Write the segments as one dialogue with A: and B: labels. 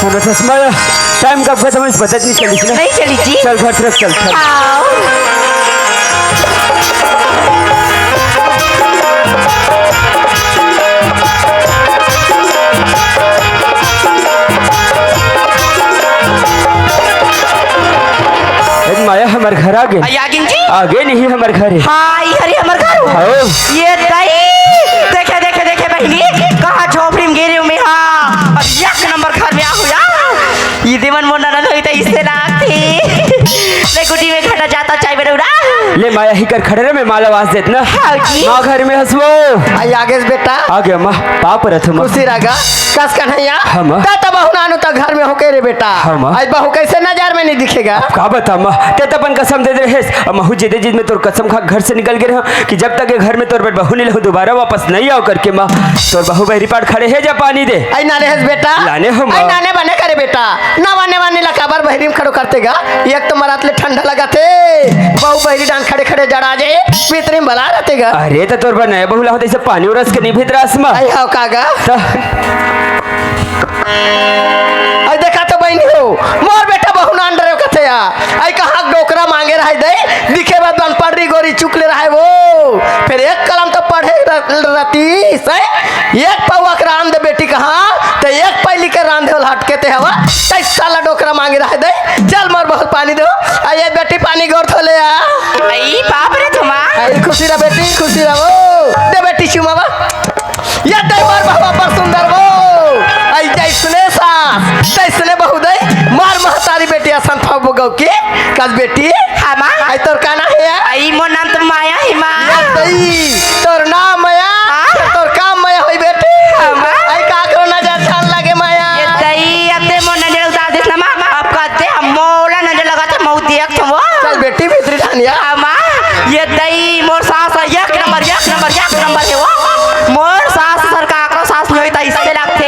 A: सुनो चश्मा टाइम कब खत्म है पता नहीं चली ना।
B: नहीं चली जी।
A: चल घर तरफ चल चल। माया हमारे घर आ गए। आगे नहीं हमारे घर है।
B: हाँ हरे हमारे घर ये देखे देखे देखे बहनी कहाँ झोपड़ी में गिरी में। हाँ अब एक नंबर घर में आ हुआ ये देवन मोना ना तो इससे ना थी ले गुटी में खड़ा जाता चाय बेटा
A: ले माया ही कर खड़े रे मैं माला आवाज देत ना। माँ घर में हंसवो
C: आई आगे बेटा
A: आ गया माँ पाप रथ माँ
C: खुशी रगा कस कन्हैया
A: हम
C: ता बहू नानु ता घर में होके रे बेटा
A: हम
C: आज बहू कैसे नजर में नहीं दिखेगा
A: का बता माँ ते तपन कसम दे रहे और महू जिदे जिद में तोर कसम खा घर से निकल गए रहा कि जब तक ये घर में तोर बेट बहू नहीं लो दोबारा वापस नहीं आओ करके माँ तोर बहू बहरी पाट खड़े है जा पानी दे
C: आई नाने है बेटा
A: लाने हो
C: आई नाने बने करे बेटा ना वाने वाने ला काबर बहरी में खड़ो करतेगा एक तो मरात ले ठंडा लगा थे बहू बहरी डांग खड़े खड़े जड़ा जे भीतर में बला रहतेगा।
A: अरे तो तोर बना बहुला होते से पानी उरस के नहीं भीतर आसमा
C: आई हां कागा आई देखा तो बहनी हो मोर बेटा बहु ना अंडर कथे या आई कहां डोकरा मांगे रहे दे दिखे बाद बन पड़ी गोरी चुकले रहे वो फिर एक कलम तो पढ़े रती से एक पौवा के रान दे बेटी कहां तो एक पैली के रान दे हटके ते हवा तै साला डोकरा मांगे रहे दे चल मोर बहुत पानी दो आई बेटी पानी गोर थोले आ
B: आई बाप रे तुमा
C: आई खुशी रा बेटी खुशी रा वो दे बेटी चुमावा ये दे मोर बाबा पर सुंदर वो आई जैसने सास जैसने बहु दे मार महतारी बेटी असन था बगौ के कस बेटी
B: हां
C: आई तोर का ना है
B: आई मोर नाम तो माया है मां
C: दई तोर नाम माया तोर काम माया होई बेटी आई का करो नजर छान लगे माया
B: ये दई अते मोर नजर उतार देस ना मां अब कहते हम मौला नजर लगाते मौ देख तुम
C: चल बेटी भीतरी ठानिया
B: मां ये दई मोर सास एक नंबर है वो मोर सास सरकार को सास नहीं होता इससे लगते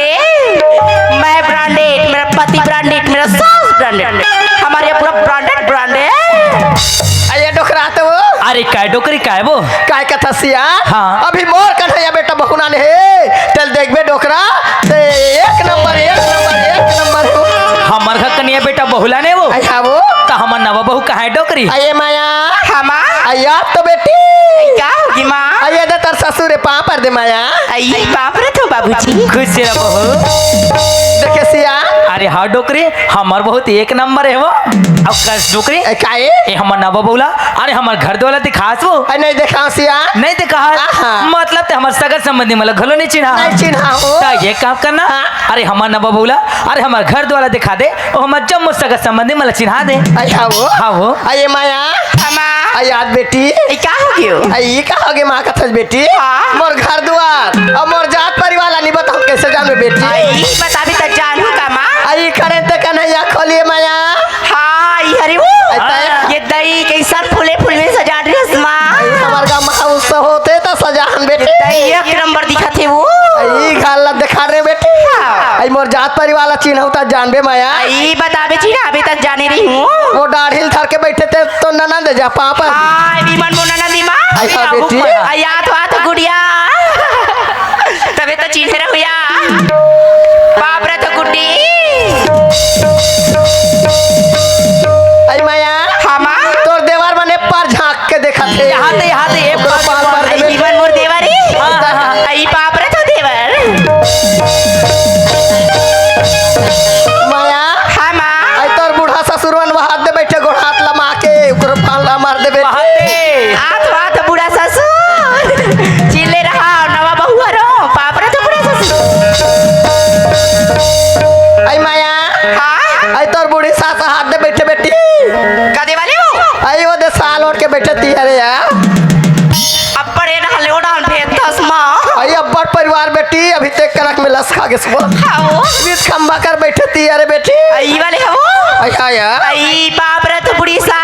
B: मैं ब्रांडेड मेरा पति ब्रांडेड मेरा सास ब्रांडेड हमारे पूरा ब्रांडेड
C: आई डोकरा तो वो
A: अरे काय डोकरी काय वो
C: काय कथा सिया
A: हाँ।
C: अभी मोर कन्हैया बेटा बहुना ने है चल देख बे डोकरा ते एक नंबर हो
A: हमार घर कनिया बेटा बहुला ने वो
C: आई हां वो
A: तो हमार नवा बहू कहाँ है डोकरी
C: आये माया
B: हमा
C: आया तो बेटी
B: क्या होगी माँ
C: आये दे तर ससुर पा पर दे माया
B: आई बाप रे तो बाबूजी
A: खुश से रहो बहू
C: देखे सिया
A: अरे हाँ डोकरी हमार बहुत एक नंबर है वो अब कस डोकरी
C: ए काए
A: ए हमार नवा बहुला अरे हमार घर दोला दिखास वो
C: आई नहीं देखा सिया
A: नहीं देखा मतलब ते हमार सगा संबंधी मतलब घलो नहीं चिन्हा
C: नहीं चिन्हा हो
A: तो ये काम करना अरे हमार नवा बहुला अरे हमार घर द्वारा दिखा दे और हमार जम्मू सगा संबंधी मतलब चिन्हा दे
C: आई हां वो
A: हाँ वो
C: आये माया
B: हमा
C: आई याद बेटी
B: क्या हो गयो
C: आई का होगे मां कथा बेटी
B: हाँ।
C: मोर घर द्वार और मोर जात परिवार नहीं बताओ कैसे जानो बेटी
B: आई बता भी तो जानू का माँ
C: आई करे ते कन्हैया खोलिए माया
B: हाँ अरे वो ये दही कैसा फूले फूल में सजा रही है माँ
C: हमार गांव महोत्सव होते तो सजाहन बेटी
B: दही एक नंबर दिखा थे वो
C: आई गाल दिखा रहे बेटी आई मोर जात परिवार चिन्ह होता जानबे माया
B: आई बता भी चीना अभी तक जाने रही हूँ
C: वो दाढ़ी धर के बैठे थे तो ननद जा पापा
B: हाँ विमान मोना ना दी माँ
C: आई हाँ बेटी
B: आई आ तो गुड़िया तबे तो चिन्ह रहुया बाप रे तो गुड्डी
C: आई माया
B: हाँ माँ
C: तोर देवार मने पर झांक के देखा थे
A: यहाँ ते
C: एक पाल पर
B: आई विमान मोर देवरी आई बाप रे तो देवर
C: माया
B: हाँ माँ
C: आई तोर बूढ़ा ससुरवन हाथ दे बैठे गोड़ हाथ लमा के ऊपर फाला मार दे बेटी
B: आ बुढ़ा ससुर चिल्ले रहा नवा बहुआ रो बाप रे तो बुढ़ा ससुर
C: आई माया
B: हाँ
C: आई तोर बूढ़ी सास हाथ दे बैठे बेटी
B: कदे वाले हो
C: आई वो दे साल ओढ़ के बैठे थी अरे यार
B: अब बड़े रहले ओडान भेद दस माँ
C: आई अब्बड़ परिवार बेटी अभी तक कनक में लस खा के सुबह
B: हाँ
C: बीच खंबा कर बैठे थी अरे बेटी
B: आई वाले हो
C: आई आया
B: आई बाप रे तो बुढ़ी सा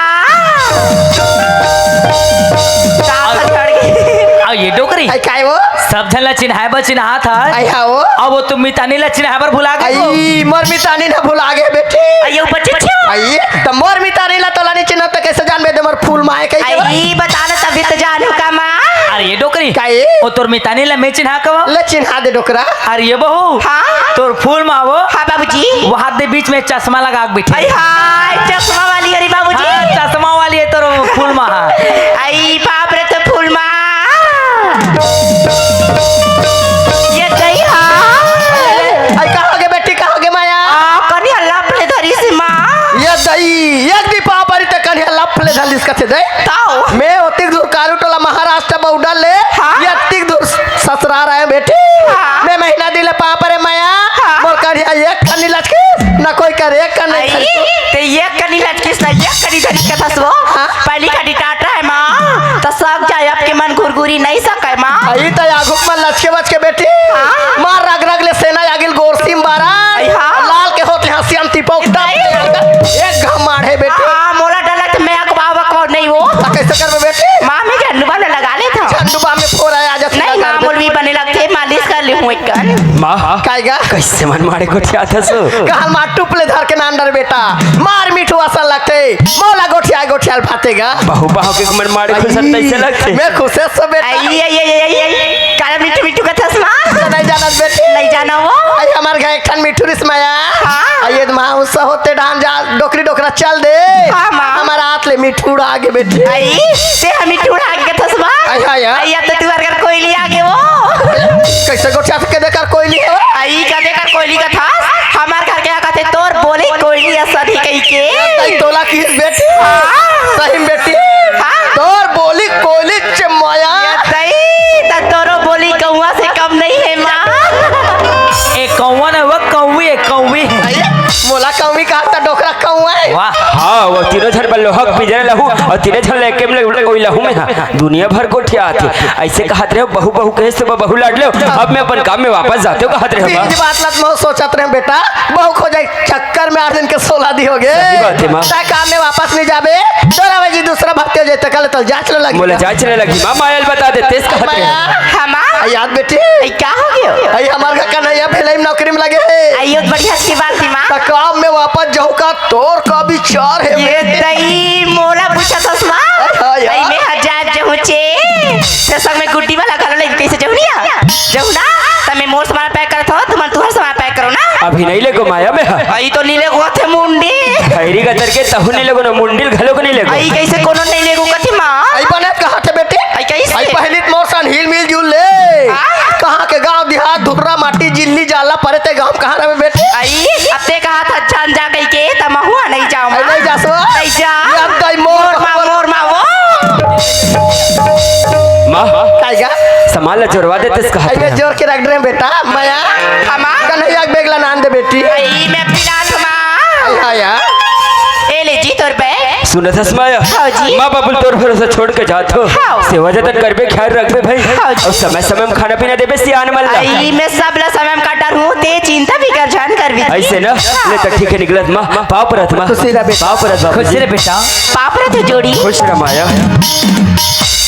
A: ये डोकरी
C: आई काय वो
A: सब झन ला चिन्हाए बर चिन्हा था
C: आई हाँ वो
A: अब वो तुम मितानी ला चिन्हाए बर भुला गए
C: आई मोर मितानी ना भुला गए बेटी
B: आई बच्चे छो
C: आई तो मोर मितानी ला तोला नी चिन्ह तो कैसे जान दे मोर फूल माए कहीं
B: आई बता ना तभी तो जानू का माँ
D: अरे ये डोकरी
C: काय
D: ओ तोर मितानी ला मैं चिन्हा कवा
C: ले चिन्हा दे डोकरा
D: अरे ये बहू
B: हाँ
D: तोर फूल में आवो
B: हाँ बाबूजी।
D: वहां दे बीच में चश्मा लगा के बैठे
B: अरे हाय चश्मा वाली अरे बाबूजी।
D: हाँ, चश्मा वाली है तोर फूल में हाँ।
B: आई बाप रे तो फूल माँ ये दही हाँ
C: आई कहोगे बेटी कहोगे माया
B: कनी अल्लाह अपने धरी से माँ
C: ये दई एक दी पापरी ते कन्या लफले धलिस कथे दे
B: ताओ
C: मैं ओतिक दूर कारू टोला महाराष्ट्र बौडा ले
B: हाँ?
C: ये अतिक दूर ससुरा रहे बेटी
B: हाँ?
C: मैं महीना दिले पापरे माया
B: हाँ?
C: मोर कन्या एक कन्नी लचके ना कोई करे एक कन्नी
B: आई ते ये कनी लटकिस ना ये कनी धरी कथा सो
C: हाँ?
B: पहली कटी टाटा है माँ तो सब जाए आपके मन घुरघुरी नहीं सके माँ
C: आई त आगुक में लचके बचके बेटी
B: हाँ?
C: मार रग रग ले सेना आगिल गोरसिम बारा
B: आई हाँ?
C: लाल के होत हसियम तिपो एक घम मारे बेटी
B: हाँ मोला डर लगता मैं अखबार नहीं वो
C: ता कैसे करबे बेटी
B: माँ मैं झंडू वाला लगा ले था
C: झंडुबा में फोरा आ जाती
B: नहीं माँ मौलवी बने लगते मालिश कर ले हूँ एक कन
A: माँ
C: कायगा
A: कैसे मन मारे गोठिया था सो
C: कहल मार टुपले धर के नांडर बेटा मार मीठू असल लगते मौला गोठिया गोठिया फातेगा
A: बहु बहु के मन मारे खुश कैसे लगते
C: मैं खुश है सब बेटा
B: आई काला मिट्टू मिट्टू का थसमा
C: नहीं जाना बेटी
B: नहीं जाना वो
C: आई हमार घर एक ठन मिठू रिस्माया
B: हाँ?
C: आई ये मां उससे होते डांस जा डोकरी डोकरा चल दे
B: हाँ, माँ।
C: हमारा हाथ ले मिठू आगे बेटी
B: आई ते हम मिट्टू उड़ा के थसमा
C: आई हाँ यार
B: आई अब तो तू अगर कोई लिया आगे वो
C: कैसे गोठिया के देकर कोई नहीं हो
B: आई का देखकर कोयली का था हमार घर क्या कहते तोर बोले कोयली असर ही कही के
C: तई तोला की बेटी
B: हाँ?
C: सही बेटी
B: हाँ?
C: तोर बोली कोयली चमाया
B: तई त तोरो बोली कौवा से कम नहीं है माँ
D: एक कौवा ना वो कौवी एक कौवी
C: मोला कौवी का त डोकरा कौवा है
D: वाह
A: हाँ वो तीनों झड़ पर लोहक पिजरे लहू और तीनों झड़ लेके में कोई लहू में हाँ। दुनिया भर गोठिया आती ऐसे कहत रहे हो बहु बहु कहे से बहु लाड लो अब मैं अपन काम में वापस जाते हो कहत रहे हो
C: बीज बात लत मैं सोचत रहे बेटा बहु खो जाए चक्कर में 8 दिन के 16 दी हो गए
A: सही बात है, माँ।
C: ता काम में वापस नहीं जाबे तोरा वजी दूसरा भक्ति हो जाए त कल तो जांच ले लगी
A: बोले जा चले लगी माँ मायल बता दे तेज कहत रहे हो
B: हमार
C: याद बेटी
B: आई क्या हो गया
C: आई हमार का कन्हैया भेलई नौकरी में लगे है
B: आइयो बढ़िया की बात थी माँ
C: त काम में वापस जाऊ का तोर का विचार है
B: ये दई मोला पूछा था सुना
C: हाँ यार।
B: दई में हजार जहुचे ते संग में गुड्डी वाला कर ले कैसे जहुनिया जहुना त मैं मोर सामान पैक करत हो तुम तुहर सामान पैक करो ना
A: अभी नहीं ले माया में
B: आई तो नीले को थे मुंडी
A: खैरी का तरके तहु नहीं लगो ना मुंडिल घलो को नहीं लगो
B: आई कैसे कोनो नहीं लेगो कथी माँ
C: आई बने कहा थे बेटे
B: आई कैसे
C: आई पहली मोरसन हिल मिल जुल ले
B: हाँ?
C: कहाँ के गांव देहात धुर्रा माटी जिल्ली जाला परे ते गांव कहाँ रहे बेटे
B: आई अब ते कहा था अच्छा जा गई के तम हुआ नहीं जाओ
C: आई नहीं जा सो
B: नहीं जा
C: अब दई मोर
B: माँ वो
A: माँ
C: कायगा
A: सामान ला जोड़वा देते इसका
C: आई में जोर के रख रहे बेटा माया
B: हमार
C: कन्हैया के बेगला नान दे बेटी
B: आई मैं अपनी नाथ माँ
C: आई हाँ यार
B: ए ले जी तोर पे
A: सुनो माया
B: हाँ जी।
A: माँ बाबुल तोर भरोसा छोड़ के जात हो
B: हाँ।
A: सेवा जतन करबे ख्याल रखबे भाई
B: हाँ जी।
A: और समय समय में खाना पीना देबे सियान मल
B: आई मैं सब ला समय में काटा हूँ ते चिंता भी कर जान कर भी
A: ऐसे ना ले तो ठीक है निकलत माँ पाप रथ माँ
C: खुशी रह बेटा।
A: पाप रथ
D: खुश रे बेटा
B: पाप रे थे जोड़ी
A: खुश रह माया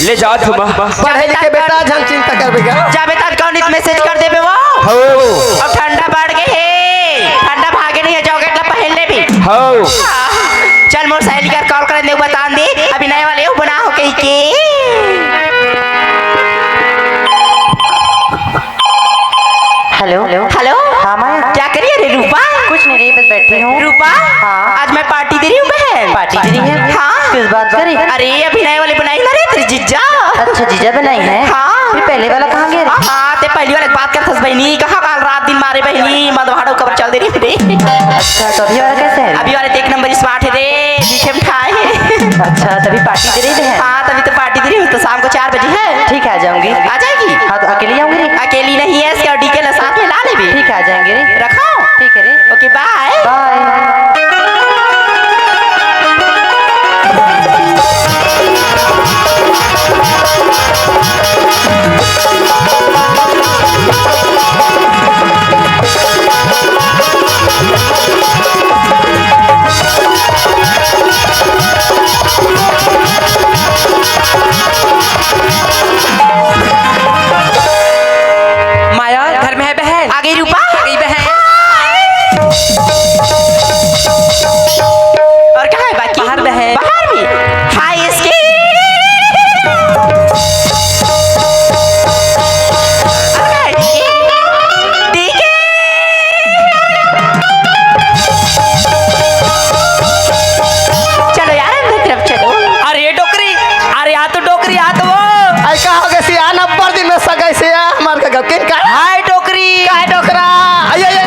A: ले जात हो माँ
C: पढ़े लिखे बेटा झन चिंता कर बेगा
B: जाबे तक कौन मैसेज कर देबे वो
A: हो
B: अब ठंडा बढ़ गए है ठंडा भागे नहीं है जॉकेट ला पहन ले भी
A: हो
B: चल मोर सहेली का कॉल कर दे बता दे अभी नए वाले हो बना हो कहीं के
E: हेलो
B: हेलो
E: हाँ माया
B: क्या करिए रे रूपा
E: कुछ नहीं रही बस बैठी हूँ
B: रूपा
E: हाँ।
B: आज मैं पार्टी दे रही हूँ बहन
E: पार्टी दे रही है
B: हाँ
E: किस बात करी
B: अरे अभी नए वाले बनाई ना रे तेरी जीजा
E: अच्छा जीजा बनाई है
B: हाँ।
E: फिर पहले वाला कहाँ गया रे?
B: हाँ ते पहली वाले बात कर थस बहनी कहाँ काल रात दिन मारे बहनी मधवाड़ो कब चल दे रही मेरे
E: अच्छा तो अभी वाला कैसे है
B: अभी वाले तो एक नंबर स्मार्ट है रे दिखे में ठाए है
E: अच्छा तभी पार्टी दे रही है
B: हाँ तभी तो पार्टी दे रही हूँ तो शाम को 4 बजे है
E: ठीक है आ जाऊंगी
B: आ जाएगी
E: हाँ तो अकेले आऊंगी रे
B: अकेली नहीं है इसके और डीके ला साथ में ला ले भी
E: ठीक है आ जाएंगे रे
B: रखाओ
E: ठीक है रे
B: ओके बाय
E: बाय
D: माया घर में है बहन
B: आ गई रूपा
D: आ गई बहन
C: शौकीन का
D: हाय डोकरी
C: काय डोकरा आइए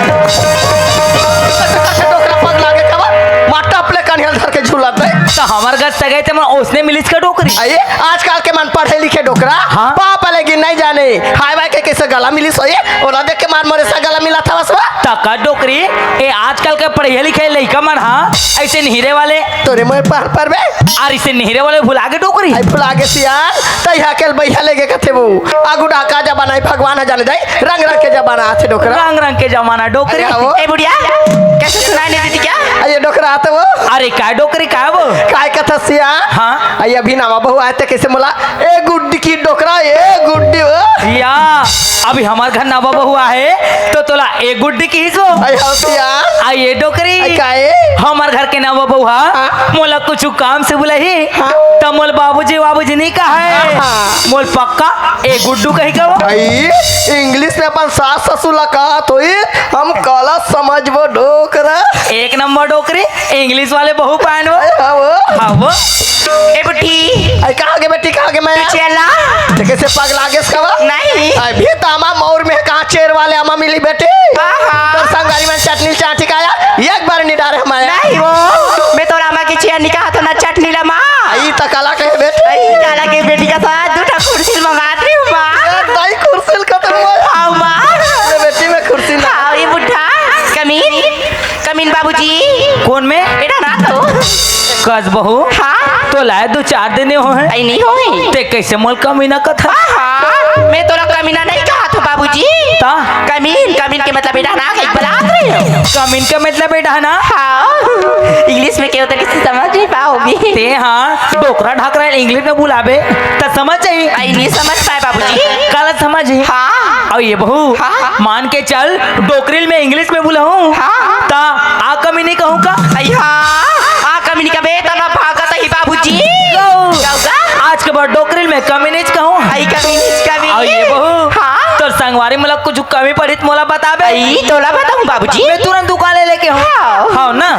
C: डोकरा पग लागे कबा माटा अपने कन्हल धर के झूलत है
D: तो हमार घर सगाई ते मैं उसने मिलिस का डोकरी
C: आइए आजकल के मन पढ़े लिखे डोकरा
D: हाँ?
C: पापा लेकिन नहीं जाने हाय भाई के कैसे गला मिली सोए और देख के मार मोरे सा गला मिला था बस
D: तका डोकरी ए आजकल के पढ़े लिखे लइका मन हाँ ऐसे नहिरे वाले
C: तोरे मोर पढ़ बे
D: और इसे नहिरे वाले भुला के डोकरी
C: आई फुला के सियार तई हकेल बैठा लेके कथे वो आगु डाका जमाना भगवान है जाने जाए रंग रंग के जमाना आथे डोकरा
D: रंग रंग के जमाना डोकरी
C: अरे आओ।
B: ए बुढ़िया कैसे सुनाई नहीं देती क्या
C: आइए डोकरा आते वो
D: अरे काय डोकरी काय वो
C: काय कथा सिया
D: हाँ?
C: आइए अभी नामा बहु आते कैसे मोला ए गुड्डी की डोकरा ए गुड्डी वो
D: या अभी हमार घर नवा बहू है तो तोला एक गुड्डी की हिस्सो
C: आई हाउ सिया
D: आ ये डोकरी
C: आई काए
D: हमार घर के नवा बहू
C: हाँ?
D: मोला कुछ काम से बुलाही
C: हाँ?
D: तो मोल बाबूजी नहीं कहा है
C: हाँ।
D: मोल पक्का एक गुड्डू कही का वो
C: आई इंग्लिश में अपन सास ससुर ला कहा तो हम काला समझबो डोकरा
D: एक नंबर डोकरी इंग्लिश वाले बहू पान वो
C: आई हाउ
D: हाँ वो
B: ए बुढ़ी
C: आई कहा के बेटी कहा के मैं
B: चला
C: ते कैसे पग लागे सवा
B: नहीं
C: आई भी तामा मौर में कहा चेर वाले अमा मिली बेटी
B: हाँ।
C: तो संगारी में चटनी चाटी खाया एक बार नहीं डारे हमारे
B: नहीं वो मैं तो रामा की चेयर निकाह तो ना चटनी लमा
C: आई तकाला कहे बेटी
B: आई काला के बेटी का साथ दूटा कुर्सी मंगा रही हूँ माँ
C: दाई कुर्सी खत्म हो
B: आओ माँ
C: ये बेटी में कुर्सी ना
B: आओ ये बुढ़ा कमीन कमीन बाबूजी
D: कौन में
B: बेटा ना तो
D: कस बहू
B: हाँ
D: तो लाए 2-4 दिन हो है
B: आई नहीं होई
D: ते कैसे मोल कमीना कथा
B: हाँ मैं तोरा कमीना नहीं कहा था बाबूजी
D: ता
B: कमीन कमीन के मतलब बेटा ना कहीं बता रही हो
D: कमीन का मतलब बेटा ना
B: हाँ इंग्लिश में क्या होता है किसी समझ नहीं पाओगी
D: ते हाँ डोकरा ढाकरा इंग्लिश में बुलावे तो समझ जाई
B: आई नहीं समझ पाए बाबूजी
D: कल समझ ही
B: हाँ
D: और ये बहू
B: हाँ।
D: मान के चल डोकरिल में इंग्लिश में बुलाऊं
B: हाँ।
D: ता आ कमी नहीं कहूँ का
B: आई हाँ आ कमीन का बेटा ना भागा ही बाबूजी जाऊगा
D: आज के बाद डोकरिल में कमी नहीं कहूँ
B: आई कमीन
D: और ये बहू
B: हाँ
D: तो संगवारी मला कुछ कमी पड़ी तो मोला बताबे
B: आई तोला बताऊं बाबूजी
D: मैं तुरंत दुकान ले लेके हूँ
B: हाँ।
D: हाँ ना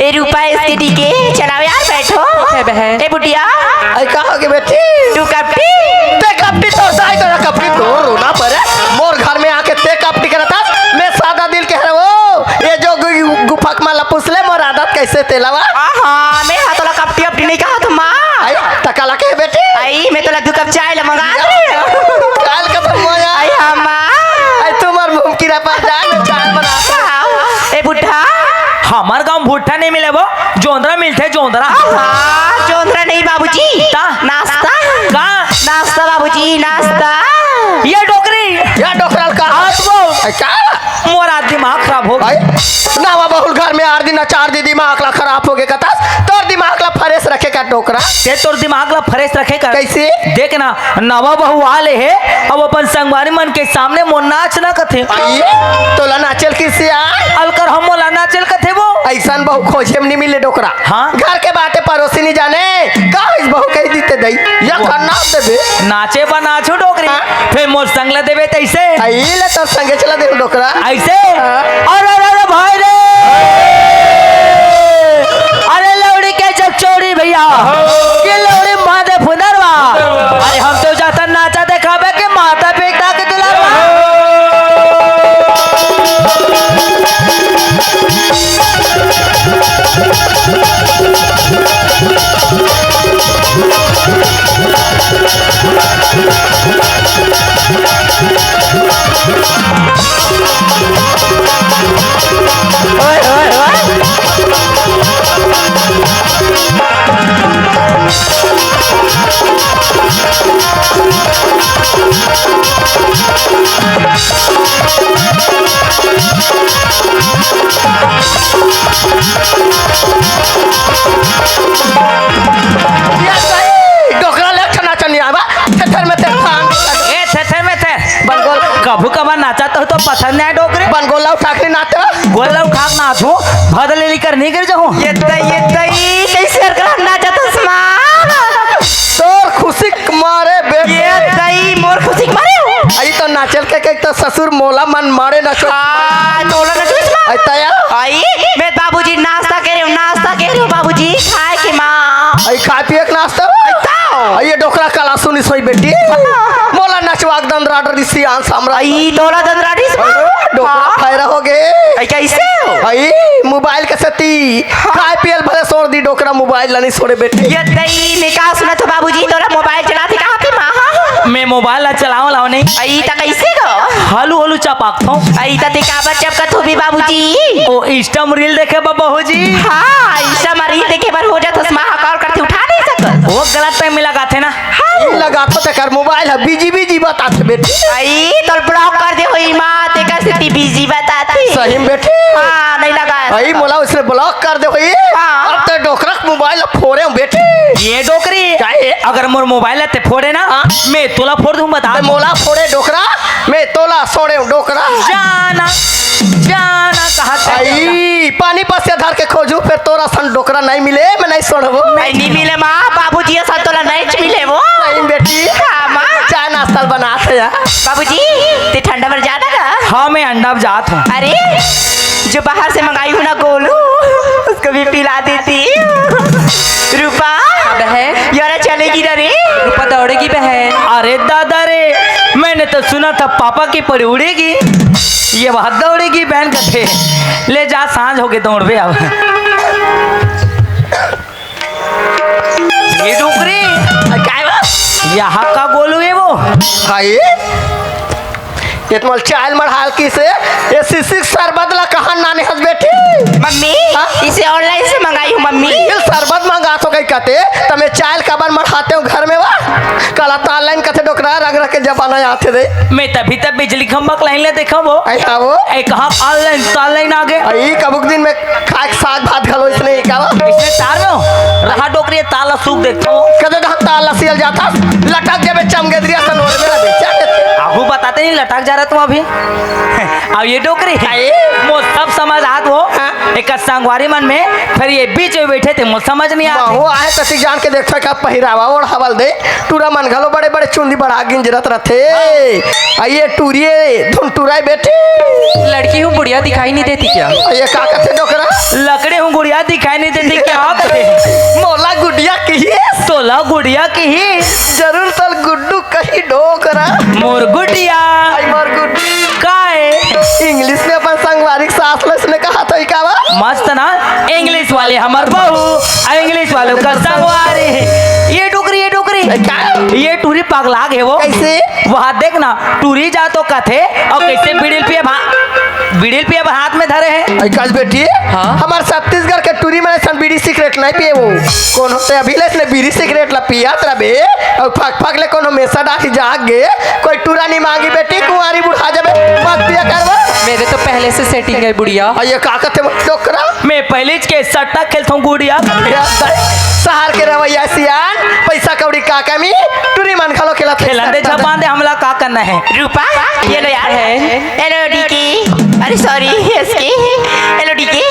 B: ए रूपा इसके डीके चलाओ यार बैठो ए बुढ़िया
C: आई कहा के बेटी
B: तू कपटी
C: ते कपटी तो दाई तो कपटी तो रोना पड़े मोर घर में आके ते कपटी करता मैं सादा दिल के है वो ये जो गुफा के माला पुसले मोर आदत कैसे तेलावा
B: हाँ मैं हाँ तोला कपटी अपटी नहीं कहा तो माँ
C: आई तकाला के बेटी
B: आई मैं तोला 2 कप चाय ला मंगा रही हूँ
C: काल खत्म हो जा
B: आई हाँ माँ
C: आई तुम्हार मुंह की रपा जाए मैं चाय बना
B: ए बुढ़ा
D: हमार गांव भुट्टा नहीं मिले वो जोंदरा मिलते जोंदरा
B: हाँ जोंदरा नहीं बाबूजी
D: ता?
B: नाश्ता
D: का
B: नाश्ता बाबूजी नाश्ता
D: ये डोकरी
C: या डोकराल का
D: आज वो
C: आई का
D: मोरा दिमाग खराब हो
C: आई नावा बहुल घर में 8 दिन 4 दिन दिमाग ला खराब हो गए कतास तोर दिमाग ला फ्रेश रखे का डोकरा
D: ते तोर दिमाग ला फ्रेश रखे कर
C: कैसे
D: देख ना नवा बहू आले है अब अपन संगवारी मन के सामने मोर नाच ना कथे
C: आई तोला नाचल किसे आ
D: अलकर हम मोला नाचल कथे वो
C: ऐसन बहु खोजे में नहीं मिले डोकरा
D: हाँ?
C: घर के बाटे पड़ोसी नहीं जाने का इस बहु कह दीते दई या खाना देबे
D: नाचे बा नाचो डोकरी
C: हाँ?
D: फिर मोर संग ला देवे तैसे
C: आई ले तो संगे चला दे डोकरा
D: ऐसे
C: हाँ?
D: अरे भाई रे अरे लौड़ी के चकचौड़ी भैया ये लौड़ी माँ दे फुनरवा अरे हम तो जाता नाचा देखाबे के माता पिता के दुलारवा
C: या सही डोकरा ले खाना चनी आवा थेथर में ते भांग
D: ए थे में थे
C: बनगोल
D: कभू कभार नाचाता हो तो पसंद नहीं डोकरे
C: बनगोला उठा के नाते
D: गोला उठा के नाचो भदले लेकर नहीं गिर जाऊं
B: ये दई कैसे कर नाचा तस्मा
C: तोर खुशी मारे बेटे
B: ये दई मोर खुशी मारे
C: आई तो नाचल के तो ससुर मोला मन मारे ना चो
B: तोला ना चुस
C: आई तया
B: आई मैं बाबूजी नाश्ता कह रही हूँ बाबूजी खाए के माँ
C: आई खा पिए के नाश्ता आई ये डोकरा कला सुनी सोई बेटी मोला नचवाक दंदरा रिसी आन सामरा
B: आई तोला दंदराडीस
C: डोकरा फायरा हो गे
B: आई कैसे हो
C: आई मोबाइल के सती खाए पियल भले छोड़ दी डोकरा मोबाइल नहीं छोड़े बेटी
B: ये दई ने का सुना तो बाबूजी तोरा मोबाइल चलाते कहां थे मां
D: मैं मोबाइल ला चलाओ लाओ नहीं
B: आई ता कैसे गो
D: हलू हलू चपाक थो
B: आई ता ते काबर चपकत हो भी बाबूजी
D: ओ इंस्टा रील देखे बहू जी
B: हां ऐसा मरी देखे बार हो जात हसमा कॉल करते उठा नहीं सकत
D: वो गलत टाइम में लगाते ना
C: ई लगा तो ते कर मोबाइल है बिजी बिजी बताते बेटी
B: आई तोल ब्लॉक कर दे होई मां ते कैसे ती बिजी बताती
C: सही में बेटी
B: हां नहीं लगा
C: आई मोला उसने ब्लॉक कर दे होई
B: हाँ।
C: अब ते डोकरा मोबाइल फोड़े हूं बेटी
D: ये डोकरी
C: चाहे
D: अगर मोर मोबाइल ते फोड़े ना मैं तोला फोड़ दूं बता
C: ते मोला फोड़े डोकरा मैं तोला सोड़े हूं डोकरा
D: जाना जाना कहा
C: आई पानी पास से धर के खोजू फिर तोरा सन डोकरा नहीं मिले मैं नहीं सोड़बो
B: नहीं मिले मां बाबूजी ये सब तोला नहीं मिले वो
C: सही में बेटी
B: हां मां
C: चाय नाश्ता बनाते हैं
B: बाबूजी ते ठंडा पर जाना ना
D: हाँ मैं अंडा जात हूँ
B: अरे जो बाहर से मंगाई हूं ना गोलू उसको भी पिला देती रूपा
E: बहन
B: यार चलेगी ना रे
E: रूपा दौड़ेगी बहन।
D: अरे दादा रे मैंने तो सुना था पापा की परी उड़ेगी ये बहुत दौड़ेगी बहन कथे ले जा सांझ होके दौड़ बे अब ये डोकरी यहाँ का गोलू है वो
C: भाई इतमल चायल मढ़ाल की से ये सिसिक शरबत ला कहाँ नाने हंस बेटी
B: मम्मी
C: हाँ?
B: इसे ऑनलाइन से मंगाई हूँ मम्मी
C: ये शरबत मंगा तो कहीं कहते तमे चायल कबर मढ़ाते हो घर में वा कल ऑनलाइन कहते डोकरा रग रग के जमाना आते दे
D: मैं तभी तब बिजली खंभा लाइन ले देखा वो
C: ऐसा वो
D: कहा ऑनलाइन आ गए
C: आई कबुक दिन में खाए साग भात घलो इसने ही कहा
D: इसने तार में रहा डोकरी ताला सूख देखता हूँ
C: कदे ढंता लसियल जाता लटक जबे चमगेदरिया सनोर में ना बेचा
D: आहू बताते नहीं लटक जा रहा तुम अभी अब ये डोकरी मो सब समझ आत वो एक संगवारी मन में फिर ये बीच में बैठे थे मो समझ नहीं आते
C: वो आए कति जान के देखो का पहिरावा और हवल दे टूरा मन घलो बड़े बड़े चुंदी बढ़ा गिंजरत रथे आइए टूरिए धुन टूराई बेटी
E: लड़की हूँ बुढ़िया दिखाई नहीं देती क्या?
C: ये का कहते डोकरा
D: लकड़े हूँ गुड़िया दिखाई नहीं देती क्या करते
C: मोला गुडिया की
D: तोला गुड़िया की ही
C: जरूर तल गुड्डू कहीं डोकरा
D: मोर गुड़िया
C: आई मोर गुड्डी
D: काए
C: इंग्लिश में अपन संगवारी सास ने कहा था का
D: मस्त ना इंग्लिश वाले हमार बहू और इंग्लिश वालों का संगवारी ये डोकरी ये टूरी पगला गए वो
C: कैसे
D: वहाँ देखना टूरी जा तो कथे और कैसे बिड़िल पिए हाथ में धरे हैं
C: कल बेटी हमारे छत्तीसगढ़ के टूरी में सन बीड़ी सिगरेट नहीं पिए वो कौन होते अभी ले बीड़ी सिगरेट ला पिया रबे और फक ले कोनो मेसा डाठी जाग गे कोई टूरा नहीं मांगी बेटी कुंवारी बुढ़ा जाबे मत पिया करवा
E: मेरे तो पहले से सेटिंग है बुढ़िया।
C: ये का कहते डोकरा
D: मैं पहले के सट्टा खेलता हूँ गुड़िया
C: शहर के रवैया सियान पैसा कौड़ी का कमी टूरी मन खलो खेला
D: दे छपान दे हमला का करना है
B: रूपा ये लो यार हेलो डीकी अरे सॉरी इसकी हेलो डीकी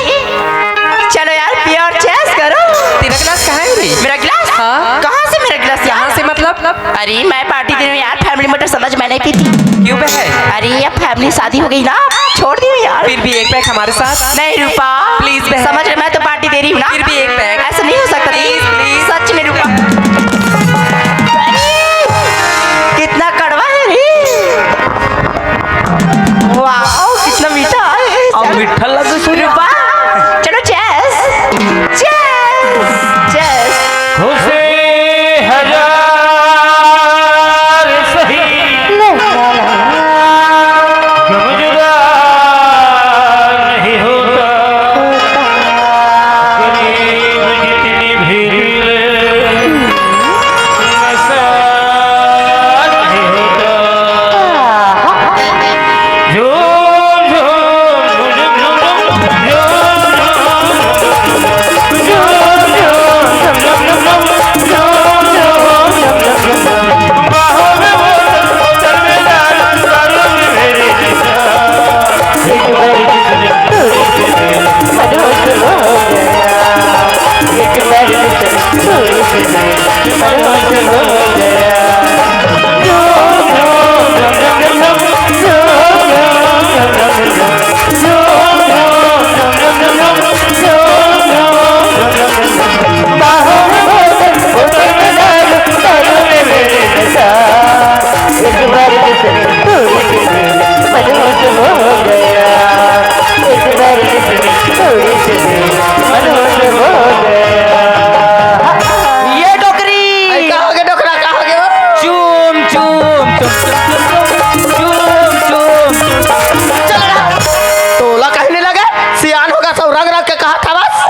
B: चलो यार प्योर चेस करो
E: तेरा गिलास कहाँ है रे?
B: मेरा गिलास
E: हाँ।
B: कहाँ से मेरा गिलास
E: यहाँ से मतलब
B: अरे मैं पार्टी दे रही हूँ यार फैमिली मैटर समझ मैं नहीं पीती
E: क्यों बहन?
B: अरे अब फैमिली शादी हो गई ना छोड़ दी हूँ यार
E: फिर भी एक पैक हमारे साथ।
B: नहीं रूपा
E: प्लीज बहन।
B: समझ रहे मैं तो पार्टी दे रही हूँ ना
E: फिर भी एक पैक।
B: ऐसा नहीं हो सकता
E: प्लीज, प्लीज।
B: सच में रूपा कितना कड़वा है रे वाह कितना मीठा है
D: और मीठा लगे सुन
B: रूपा चलो चेस चेस चेस
A: हुसे हजार सही गम जुदा नहीं होता करीब जितनी भीड़ नशा नहीं होता झूम झूम झूम झूम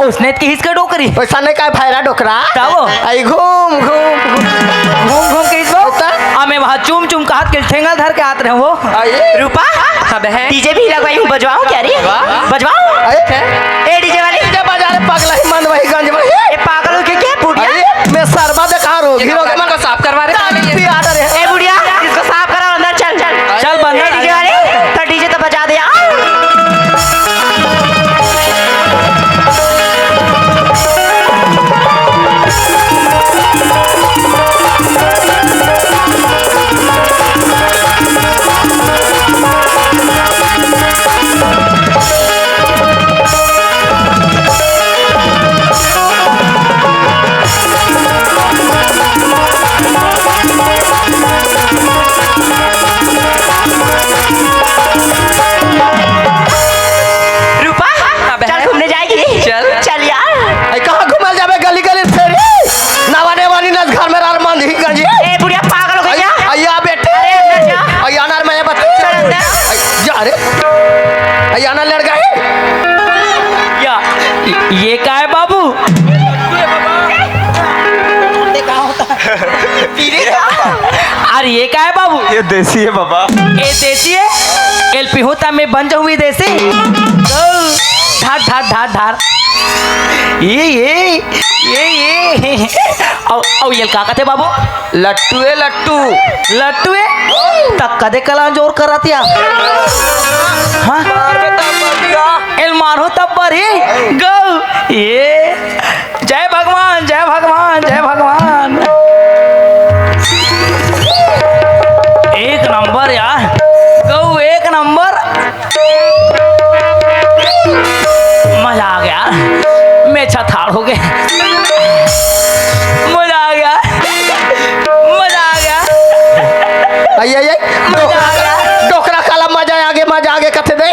D: उसने की हिचके डोकरी
C: वैसा नहीं काय फायरा डोकरा
D: तब
C: आई घूम घूम
D: घूम घूम के हिचबो हमें वहाँ चुम चुम का हाथ के ठेंगल धर के आते रहे वो
C: आई
B: रूपा
E: हाँ बहन
B: डीजे भी लगवाई हूँ, बजवाऊँ क्या रे? बजवाऊँ? ए डीजे वाले,
C: डीजे बजा रे पगला ही मन वही गंज वही
B: ए पागल हो क्या बुढ़िया?
C: मैं सरबा देखा रो हीरो के मन
E: को साफ करवा रहे
C: आर्डर है
B: ए बुढ़िया, इसको साफ करो, अंदर चल चल
D: चल बंद
B: ए डीजे वाले, तो डीजे तो बजा दे यार। रूपा चल घूमने जाएगी?
E: चल।
B: चल यार।
C: आई कहां घुमल जाबे गली गली फेरी नवाने वाली नस घर में रार मंद ही गंज
B: ए बुढ़िया पागल हो गई क्या?
C: आया बेटे
B: अरे अंदर जा।
C: आई अनार में बता
B: चल अंदर।
C: जा रे आई अनार लड़का है
D: या ये क्या है बाबू अरे ये क्या है बाबू
A: ये देसी है बाबा।
D: ये देसी है एलपी होता में बन जाऊँ देसी धार धार धार धार ये औ ये का कहते बाबू
A: लट्टू है लट्टू।
D: लट्टू है तक कदे कला जोर करातिया हाँ एल मारो तब पर ही गौ ये जय भगवान जय भगवान जय भगवान एक नंबर यार गौ एक नंबर मजा आ गया मैं छथाड़ हो गए मजा आ गया मजा आ गया
C: आई आई
D: मजा आ गया
C: डोकरा काला मजा आगे कथे दे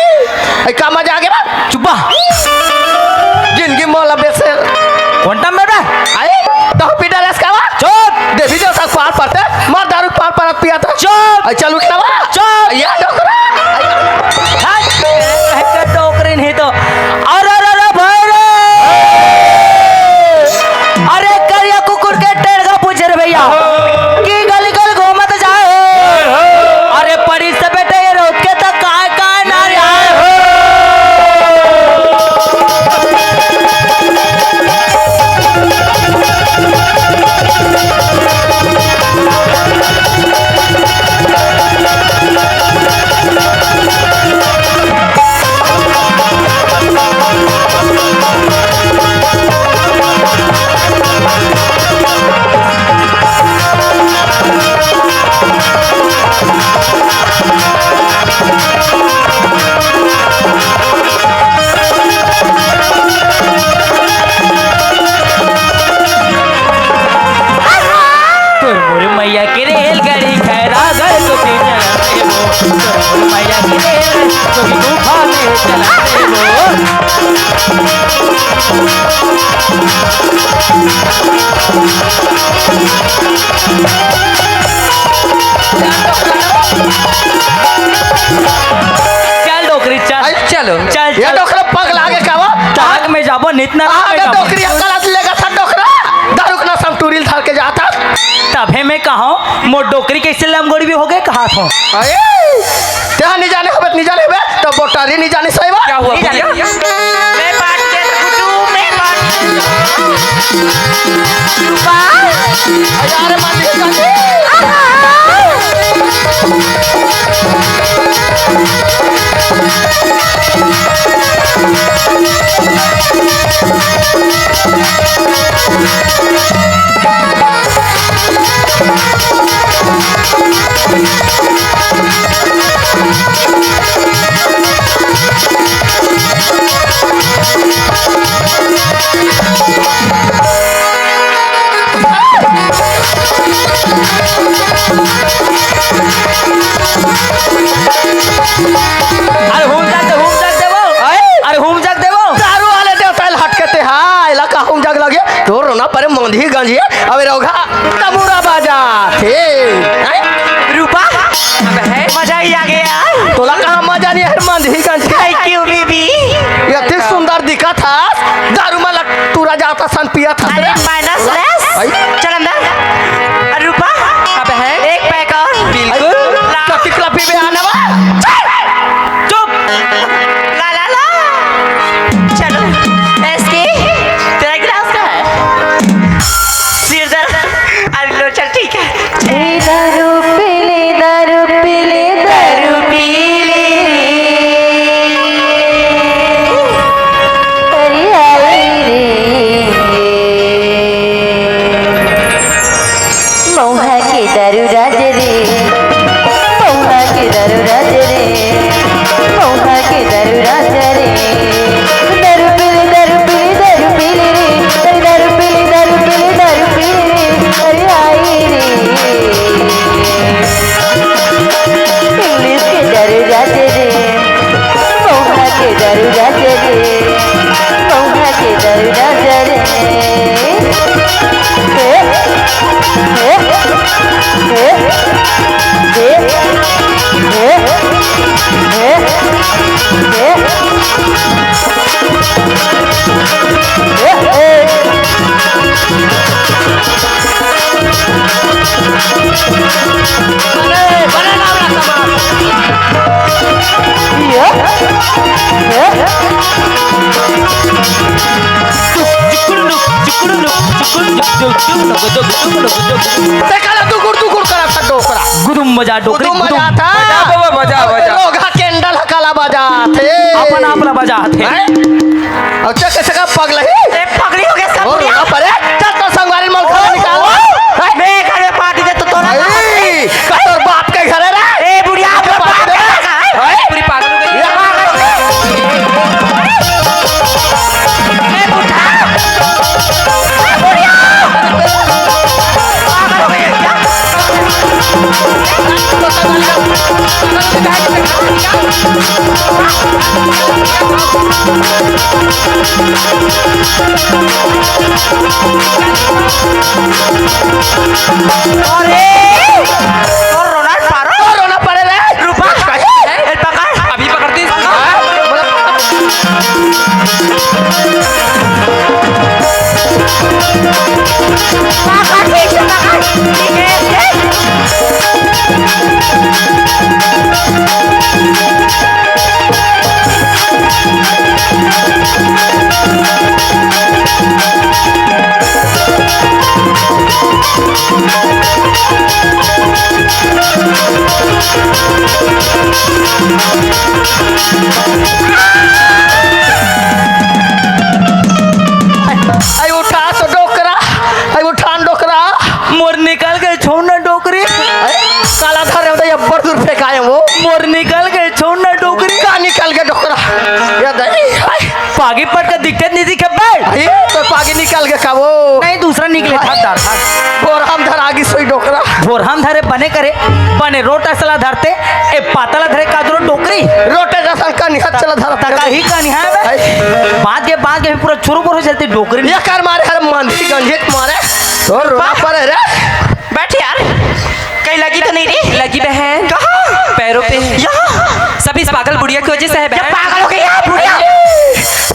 C: आई का मजा आगे बा
D: चुप्पा
C: जिंदगी मोला बेसे
D: कौनटा में बे
C: आई तो पीटा रस कावा
D: चुप
C: देवी देवता पार पड़ते मार दारू पार पार पिया था
D: चुप
C: आई चल उठना बा
D: चुप
C: या डोकरा
D: टोकरी नहीं तो अरे भाई रे अरे करिया कुकुर के टेढ़ का पूछ रे भैया की गली गली घूमत जाए अरे परी से बेटे ये रोक के तक काय ना आए मैया की रेलगाड़ी खैरा गए तो तीन मैया की रेल तो तूफान में चला चल डोकरी चल
E: चलो
D: चल
C: ये डोकरा पग लागे कावा
D: ताक में जाबो नितना
C: आगे डोकरी अकला लेगा था डोकरा दारू ना सब टूरिल थाल के जाता
D: तभे मैं कहा मो डोकरी कैसे लमगोड़ी भी हो गए कहा था
C: अरे त्या नहीं जाने हबे नहीं जाने हबे तो बोटारी नहीं जाने सही
E: क्या
C: बात
E: हुआ
B: नहीं जाने।
E: भैया?
B: मैं बात कर कुटू मैं बात रूपा
C: यार मान ली
D: अरे घूम जाग देवो अरे घूम जाग देवो
C: दारू वाले देवता हटके ते हां इला का हम जग लगे तो रोना पर मंदी गंजी अबे रोगा तमुरा बाजा थे
B: रूपा मजा ही आ गया
C: तोला कहां मजा नहीं है मंदी गंजी
B: थैंक यू बेबी
C: इतनी सुंदर दिख देखा था दारू में तूरा जाता सन पिया था
B: अरे माइनस लेस चल अंदर रूपा
E: हाँ बहन
B: एक पैक और
E: बिल्कुल
C: तो कितना पीबे आना बा
D: चुप।
B: ला ला ला चलो इसकी तेरा गिलास का है सिर दर्द अरे लो चल ठीक है दारू पीले दारू पीले दारू पीले अरे आई रे मौहा के दारू राज रे मौहा के दारू राज रे मौहा के दारू राज रे दारू पीले दारू पीले दारू पीले रे अरे दारू पीले दारू पीले दारू पीले रे अरे आई रे इंग्लिश के दारू राज रे मौहा के दारू राज रे मौहा के दारू राज रे
C: देखा तू गुड़ करा था डोकरा
D: गुदुम बजा डोकरी
C: गुदुम
D: गुदुम।
C: बजा था
A: बजा बाबा, बजा, बजा।
C: लोगा कैंडल हकाला बजा थे
D: अपना अपना बजा थे।
C: और चक्के से का पगला ही
B: ए पगड़ी हो गया सब
C: और
B: बुढ़िया।
C: ना परे चल तो संगवारी मल खा निकाल
B: मैं घर में पार्टी दे तो तोरा
C: ए कतोर बाप के घरे रे
B: ए बुढ़िया
C: के बाप दे
E: पूरी पागल हो गई
B: ए बुढ़ा ए बुढ़िया पागल हो गई क्या अरे और रोनाल्ड पारो
C: रोना पड़े रे
B: रूपा ए पकड़
E: अभी पकड़ती
B: पकड़ ठीक से पकड़ ठीक है
C: आई उठा तो डोकरा आई उठान डोकरा
D: मोर निकल गए छोड़ना डोकरी
C: काला धर रहे ये बड़ दूर फेंकाए वो
D: मोर निकल गए छोड़ना डोकरी।
C: का निकल के डोकरा ये दई
D: पागी पट का दिक्कत नहीं दिखे बैठ।
C: आई तो पागी निकल के का वो
D: नहीं दूसरा निकले था दार था
C: बोर हम धर आगी सोई डोकरा
D: भोर हम धरे बने करे बने रोटा सला धरते ए पातला धरे कादरो डोकरी
C: रोटे जैसा का निकल चला धर
D: तका ही का नहीं है बात के पूरा चुरू हो चलती डोकरी।
C: ये कर मारे हर मंदी गंजे मारे तो रोना पड़े रे
B: बैठ यार कहीं लगी तो नहीं रे
E: लगी बहन
B: कहाँ
E: पैरों पे
B: यहाँ
E: सब इस पागल बुढ़िया की वजह से है
B: जब
E: बहन
B: पागल हो गई यार बुढ़िया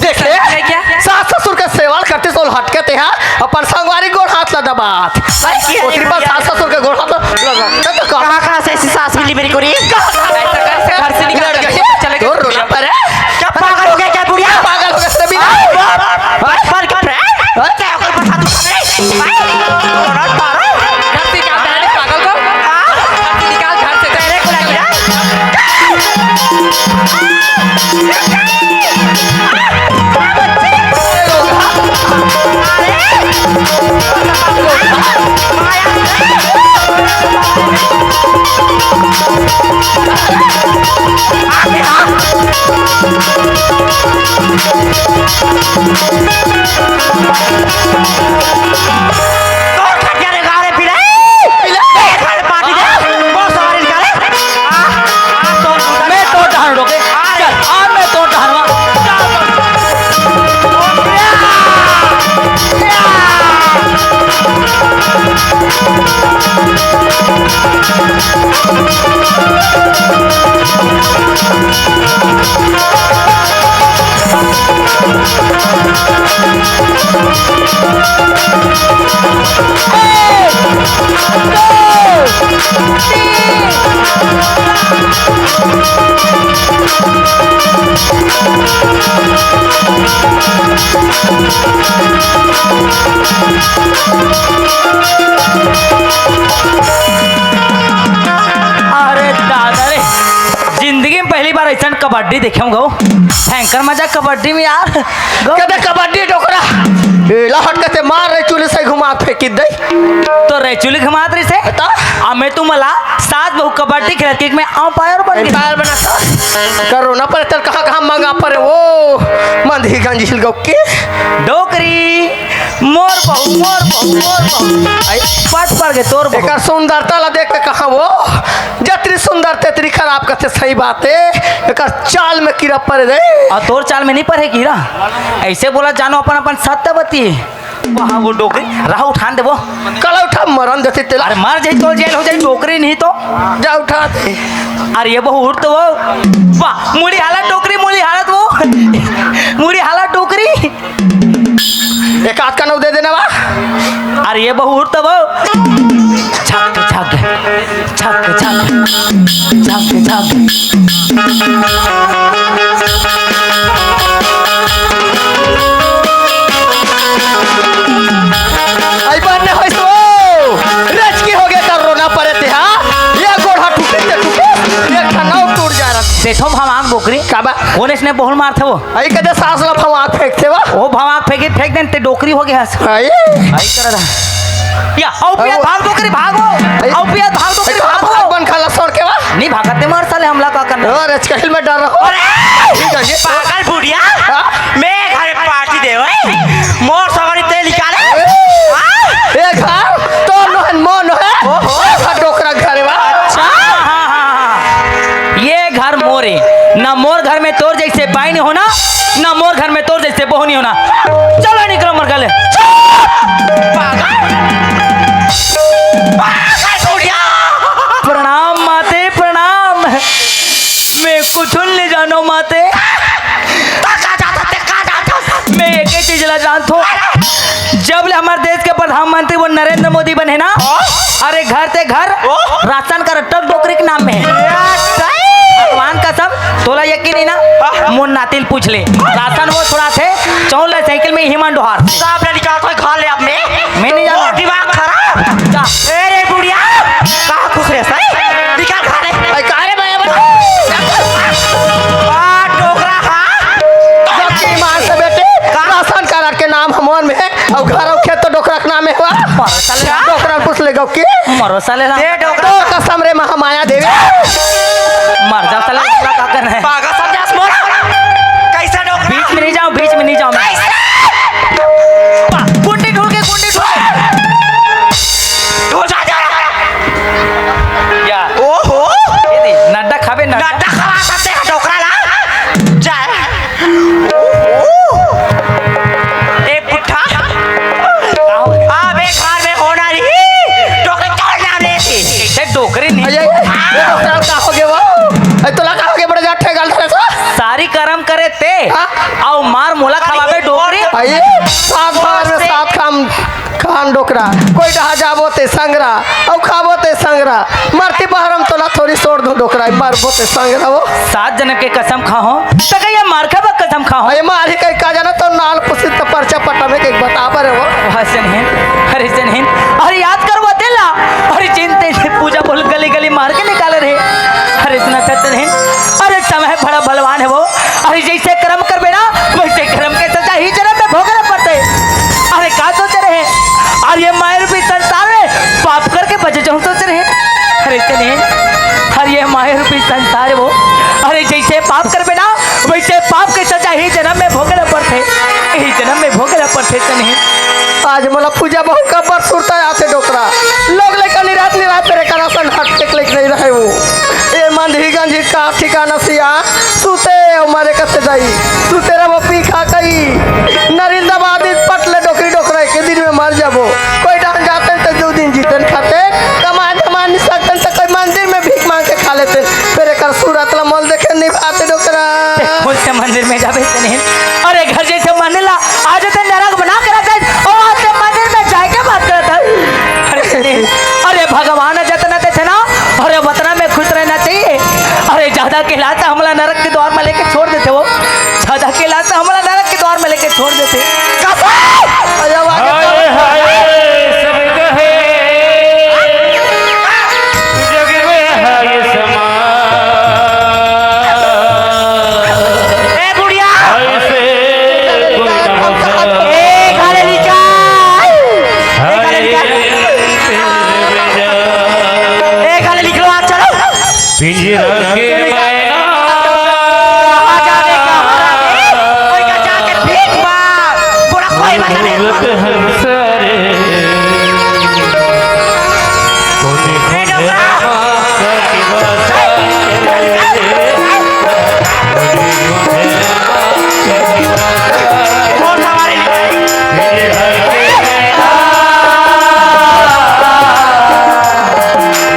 C: देखे
E: है क्या?
C: सास ससुर के सेवा करते तो हटके ते हैं अपन संगवारी गोड़ हाथ लगा बात
B: किया
C: ओकरी पर सास ससुर के गोड़ हाथ लगा तो कहा
B: कहाँ कहाँ से ऐसी सास मिली मेरी को रे
E: ऐसा कर घर से निकाल
C: लड़
E: कर
C: गई
E: चले
C: तो
E: गए
C: रोना पड़े
B: क्या पागल हो गया क्या बुढ़िया
C: पागल हो गए सभी
B: पर क्या है क्या कोई बता दूँ रोनाल्ड पारो
E: घर से निकाल बहन पागल को घर से निकाल घर से
B: तेरे को लगी ना
D: मैं तो ढाण डोके चल आ मैं तो ढाणवा
C: Thank
D: अरे दादा रे, जिंदगी में पहली बार ऐसा कबड्डी देखे गो। भयंकर मजा कबड्डी में यार। गो
C: कदे कबड्डी डोकरा लहट के मार रही चूल्हे से घुमा फेंकी दे
D: तो रेचुली घुमात रही से हमें तू मला साथ बहु कबड्डी खेलती मैं आऊं पायर बन गई।
C: पायल बना करोना पर तर कहाँ कहाँ मंगा पर वो मंदी गंजील गौ के
D: डोकरी मोर बहु मोर बहु मोर बहु पट पड़ गए तोर बहु।
C: एकर सुंदरता ला देख के कहा वो जतरी सुंदर तेतरी खराब करते सही बात है। एकर चाल में कीड़ा पड़ गए
D: और तोर चाल में नहीं पड़े कीड़ा। ऐसे बोला जानो अपन अपन सत्य बती वहाँ वो डोकरी राह उठान दे वो।
C: कल उठा मरन देती तेला
D: अरे मर जाई तो जेल हो जाई डोकरी नहीं तो
C: जा उठा दे।
D: अरे ये बहु उठ तो वो वाह मुड़ी हालत डोकरी मुड़ी हालत वो मुड़ी हालत डोकरी।
C: एक हाथ का नौ दे देना बा।
D: अरे ये बहु उठ तो वो छक छक छक छक छक छक।
C: आई बात ने होइस वो रच की हो गया कर रोना पड़े थे हाँ ये गोड़ा टूटे ते टूटे ये खनाव टूट जा रहा
D: देखो भवांग डोकरी
C: काबा
D: कौन इसने बहुल मार थे वो
C: आई कदे सांस ला फवा फेंकते वा
D: वो भवांग फेंक देते डोकरी हो गया
C: आई
D: आई कर रहा या औपिया भाग डोकरी भागो औपिया भाग डोकरी भागो
C: बन खाला सर के वा
D: नहीं भागते मार साले हमला का करना।
C: और रच कहल में डर रहो ठीक है ये
B: पागल बुढ़िया
C: हाँ?
B: मैं घर पार्टी दे ओए मोर सवारी तेल निकाले
C: ए घर तो नहन मन है ओहो डोकरा घर वा
D: ये घर मोरे ना मोर घर में तोर जैसे बाई नहीं होना ना मोर घर में तोर जैसे बहू नहीं होना। चलो निकलो मर गले प्रणाम माते प्रणाम। मैं कुछ ले जानो माते मैं एक ही चीज ला जानता हूँ जब ले हमारे देश के प्रधानमंत्री वो नरेंद्र मोदी बने ना अरे घर ते घर राशन का रट्टक डोकरी के नाम में है। भगवान कसम तोला यकीन नहीं ना मुन नातिल पूछ ले राशन वो थोड़ा थे चौल साइकिल में हिमान डोहार
B: साहब ने निकाल कोई खा ले अब
D: मैं नहीं जाना
B: दिमाग खराब
D: जा।
B: ए बुढ़िया कहाँ खुश रहे सही निकाल खा ले
C: आई कारे भाई
B: टोकरा खा
C: सबकी मान से बेटे राशन कार्ड के नाम हमन में है और घर और खेत तो डोकरा के नाम में हुआ
D: मरो साले
C: डोकरा पूछ ले गौ की
D: मरो साले
B: दे
C: तो
B: डोकरा
C: कसम रे महामाया देवी
D: मर जा साले हमला का करना है।
B: पागल समझास मोर कैसा डोकरा
D: बीच में नहीं जाओ बीच में नहीं जाओ मैं कुंडी ढूंढ के
B: ढो जा जा
D: या
B: ओहो
D: ये दे नड्डा खाबे नड्डा
B: नड्डा खवा सकते हैं डोकरा ला जा ए पुट्ठा अबे घर में होना नहीं डोकरे कौन नाम ले थी
D: से डोकरी नहीं
C: ये डोकरा का हो गया वो ए तोला का हो गया बड़े जाठे गल धरे सा
D: सारी कर्म करे ते
C: हाँ?
D: और मार मोला खवाबे डोकरी
C: आइए सात बार में सात काम खान डोकरा कोई डहा जाबो ते संगरा और खाबो ते संगरा मरती बहरम तोला थोड़ी छोड़ दो डोकरा मरबो ते संगरा वो
D: 7 जन के कसम खाओ तो कहिए मार खाबा कसम खाओ
C: अरे मारी कई का जाना तो नाल पुसित तो पर्चा पट्टा में के बताबर है वो
D: हसन है अरे जन है अरे याद कर वो तेला अरे चिंते से पूजा बोल गली गली मार के निकाल रहे अरे इतना सत्य है अरे समय बड़ा बलवान है वो अरे जैसे कर्म कर बेना वैसे कर्म के सजा ही जन्म में भोगना पड़ते अरे का सोच रहे और ये मायर भी संसार में पाप करके बचे जो सोच रहे अरे चले अरे ये मायर रूपी संसार है वो अरे जैसे पाप कर बेना वैसे पाप के सजा ही जन्म में भोगना पड़ते ही जन्म में भोगना पड़ते चले
C: आज मला पूजा बहुत कबर सुरता आते डोकरा लोग लेकर निरात तेरे का राशन हट टेक लेक नहीं रहे वो ए मंदी गंजी का ठिकाना सिया सुते हमारे कते जाई सुते रे वो पी खा कई नरिंदाबादी पटले डोकरी डोकरा के दिन में मर जाबो कोई डांस जाते तो 2 दिन जीतन खाते कमा नहीं सकते तो कोई मंदिर में भीख मांग के खा लेते फिर एक सूरत ला मल देखे नहीं आते डोकरा
D: कौन से मंदिर में जाबे चले अरे घर खिलाता हमला नरक के द्वार में लेके छोड़ देते वो छाजा खिलाता हमला नरक के द्वार में लेके छोड़ देते
A: हाय हाय सब कहे जग में हाय समा
B: ए बुढ़िया
A: ऐसे कोई न होता
B: ए घरे निकाल ए घरे निकलो आज चलो
A: पिंजरा के मैना
B: कहाँ जाने कोई का जाके भीख मार पूरा कोई बता नहीं
A: मूरत हम सारे कोने कोने माता की बात
B: और सवारी
A: मेरे हर के मैना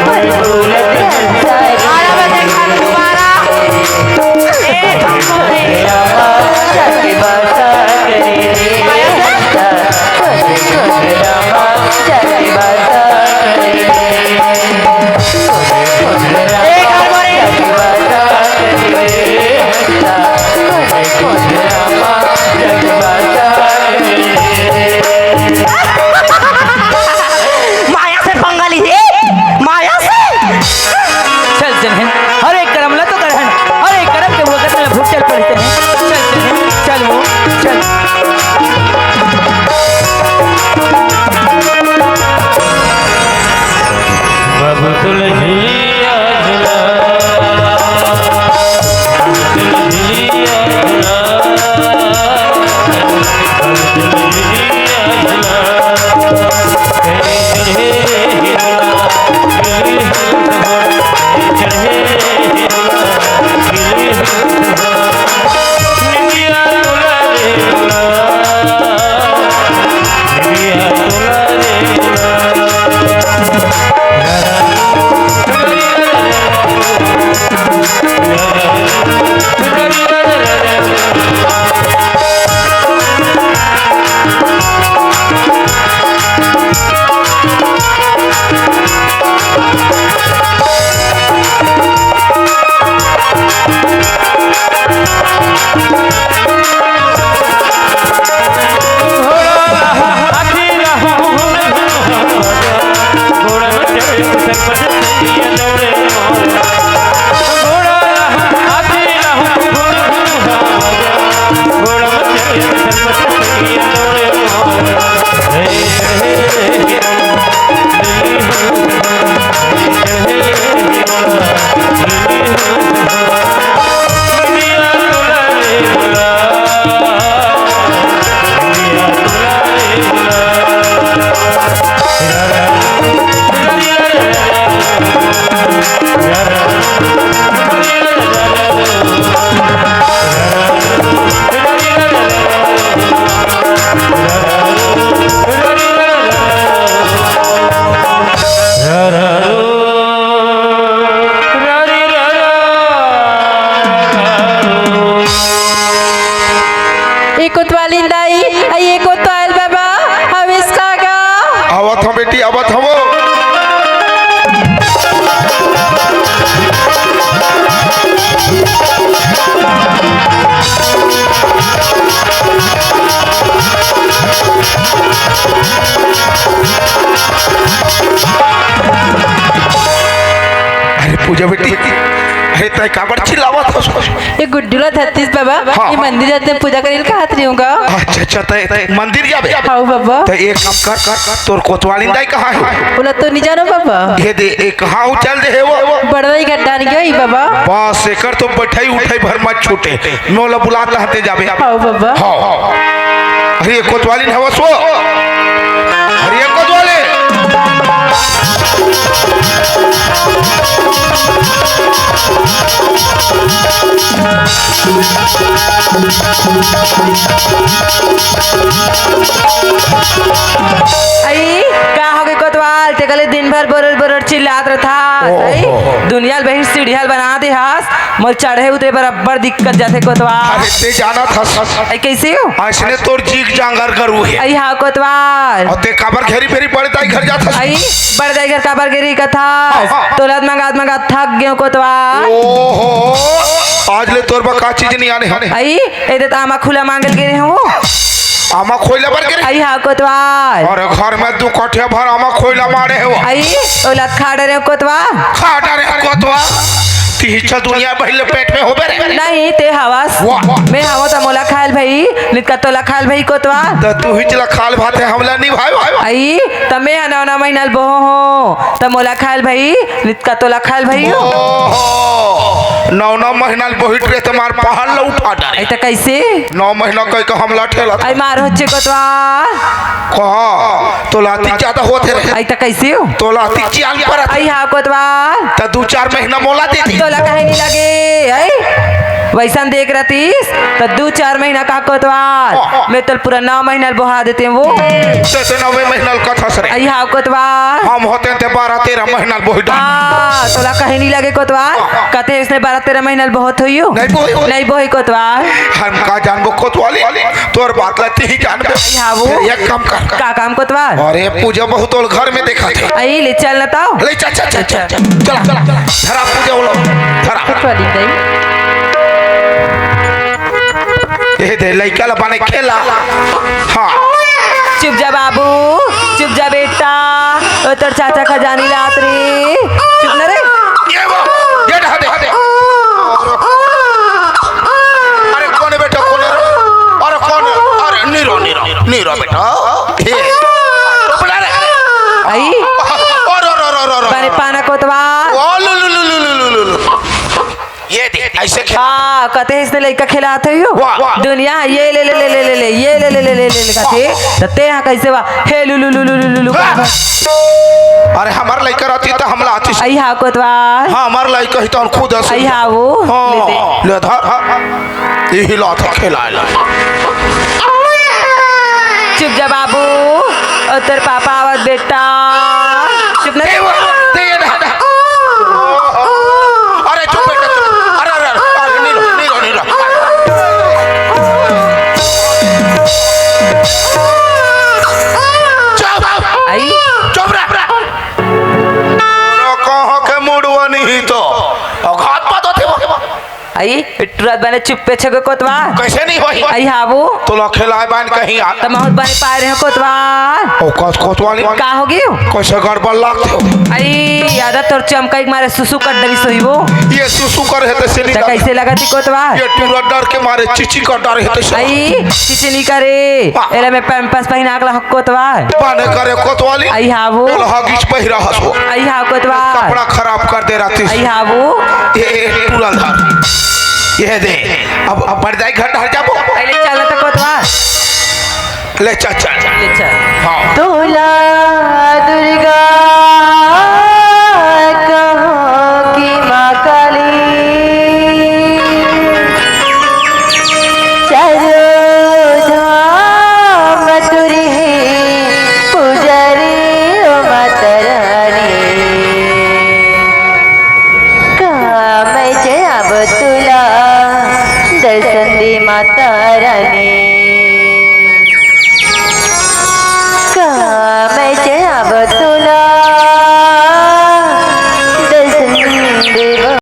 A: मूरत हम सारे
B: आया मैं देखा तुम्हारा ए तुमको
A: की बात
B: माया से पंगा लीजिए माया से
D: चल चल हर एक कर्म ला तो ग्रहण हर एक कर्म के वक्त में भूख चल पड़ते हैं चल वो चल
A: बाबू तुलसी आजला तुलसी आजला तुलसी आजला चढ़े चढ़े निंदिया तुला रे निंदिया तुला
F: आवत हम बेटी आवत हम अरे पूजा बेटी अरे तय काबर चिल्लावत हस
G: ये गुड्डूला धरतीस बाबा
F: हाँ,
G: ये
F: हाँ।
G: मंदिर जाते हैं, पूजा करेल का हाथ रहूंगा।
F: अच्छा अच्छा तय मंदिर जाबे
G: हाँ बाबा
F: तो एक काम कर तोर कोतवाली दाई कहाँ है
G: बोला तो नहीं जानो बाबा
F: ये दे एक कहाँ उचल दे है वो
G: बड़ा ही गड्ढा नहीं गई बाबा।
F: बस एकर तो बैठाई उठाई भर मत छूटे नोला बुला रहते जाबे
G: हाँ बाबा
F: हाँ अरे ये कोतवाली हवस वो अरे ये कोतवाली
G: आई का हो गई कोतवाल टेकले दिन भर बोरर बोरर चिल्लात रहता सही दुनिया बहिन सीढ़ियाल बना दे हास मोल चढ़े उतरे बराबर दिक्कत जाते कोतवा
F: अरे ते जाना था
G: आई कैसे हो
F: ऐसने तोर जीक जांगर करू है
G: आई हाँ कोतवार
F: और ते काबर घेरी फेरी पड़ता है घर जाता
G: आई बड़ जाए घर का बरगेरी कथा तोलत मंगात थक गयो कोतवार
F: ओहो आज ले तोर बा का चीज नहीं आने हने
G: आई ए दे तामा खुला मांगल गिरे हो
F: आमा खोइला बर गिरे
G: आई हाँ कोतवार
F: और घर में दू कठिया भर आमा खोइला मारे हो
G: आई ओलत खाड़े रे कोतवार
F: खाटा रे कोतवा तीछा दुनिया बहिले पेट में होबे रे
G: नहीं ते हवास
F: वाह।
G: मैं हवा तो मोला खायल भाई निका तोला खायल भाई कोतवार
F: तो तू ही चला खाल भात है हमला नहीं भाई
G: आई तमे अनौना महीनाल बहो हो त मोला खायल भाई निका तोला खायल भाई हो
F: ओहो 9 महीना बहुत रे तुम्हार पहाड़ ल उठा डाले
G: आई त कैसे
F: 9 महीना कह के हमला ठेला
G: आई मार होचे कोतवार
F: कहा तो लाती ज्यादा होते रहे
G: आई त कैसे हो
F: तो लाती चाल पर
G: आई हाँ कोतवार
F: त 2-4 महीना मोला दे दी
G: तोला कहे नहीं लगे आई वैसा देख रतीस तो 2-4 महीना का कोतवार मैं तो पूरा 9 महीना बहा देते हैं वो
F: से 9 महीना कथा सरे
G: आई हाँ कोतवार
F: हम होते थे 12-13 महीना बहुत
G: हाँ तोला कहे नहीं लगे कोतवार कहते इसने 12-13 महीना बहुत हुई हो
F: नहीं बोही हो।
G: नहीं बोही कोतवार
F: हम का जानबो कोतवाली तोर बात लाती ही जानबे
G: हाँ वो
F: एक काम कर
G: का काम कोतवार
F: अरे पूजा बहुत और घर में देखा थे
G: आई ले चल ना ताओ
F: ले चल चला धरा पूजा बोलो धरा
G: कोतवाली दई
F: ये दे लइका ला बने खेला हां
G: चुप जा बाबू चुप जा बेटा ओ तोर चाचा खजानी लात रे चुप ना रे
F: ये ढा दे अरे कौन है बेटा कौन है अरे कौन है अरे नीरो बेटा ये बुला रे
G: आई
F: और
G: बने पाना कोतवार
F: ओ लु ये दे ऐसे खेला
G: हाँ कहते हैं इसने लड़का खिलाते हो
F: वाह।
G: दुनिया ये ले ले ले ले ले ले ये ले ले ले ले ले कहते तो ते यहाँ कैसे वा हे लु लु लु लु लु लु
F: अरे हमार लइका रहती तो हमला आती
G: आई हाँ कोतवार
F: हां हमार लइका ही तो खुद हंस
G: आई हाँ वो ले दे
F: हां ले धर यही लात खेला
G: चुप जा बाबू और तेरे पापा आवाज बेटा चुप ना
F: दे ये ढा अरे चुप बेटा चुप अरे नीरो
G: आई
F: चुप रे कहो के मुड़वा नहीं तो घात पात होते
G: आई तुरंत बने चुप पे छे कोतवार
F: कैसे नहीं होई
G: आई हाँ वो
F: तो ला खिलाए बान कहीं आ
G: तो बहुत बने पाए रहे कोतवार
F: ओ कस कोतवाली
G: का हो गयो
F: कैसे गड़बड़ लागते हो
G: आई यादा तोर चमका एक मारे सुसु कर डरी सोई वो
F: ये सुसु कर है तो से
G: तो
F: नहीं
G: कैसे लगा थी कोतवार
F: ये टूरा डर के मारे चिची का डर है तो से
G: आई किसी नहीं करे एला में पैंपस पहना अगला हक कोतवार
F: पाने करे कोतवाली
G: आई हाँ वो
F: हगिस पहिरा हसो
G: आई हाँ कोतवार
F: कपड़ा खराब कर दे राती
G: आई हाँ वो
F: ये टूरा धर ये दे अब बढ़ जाए घर हट जाबो
G: पहले चला था कोतवार
F: ले चल
G: ले चल
F: हां
B: तोला दुर्गा कहो कि माँ काली चारों धाम तुरी पुजारी ओ माता रानी काम जब तुला दर्शन दे माता रानी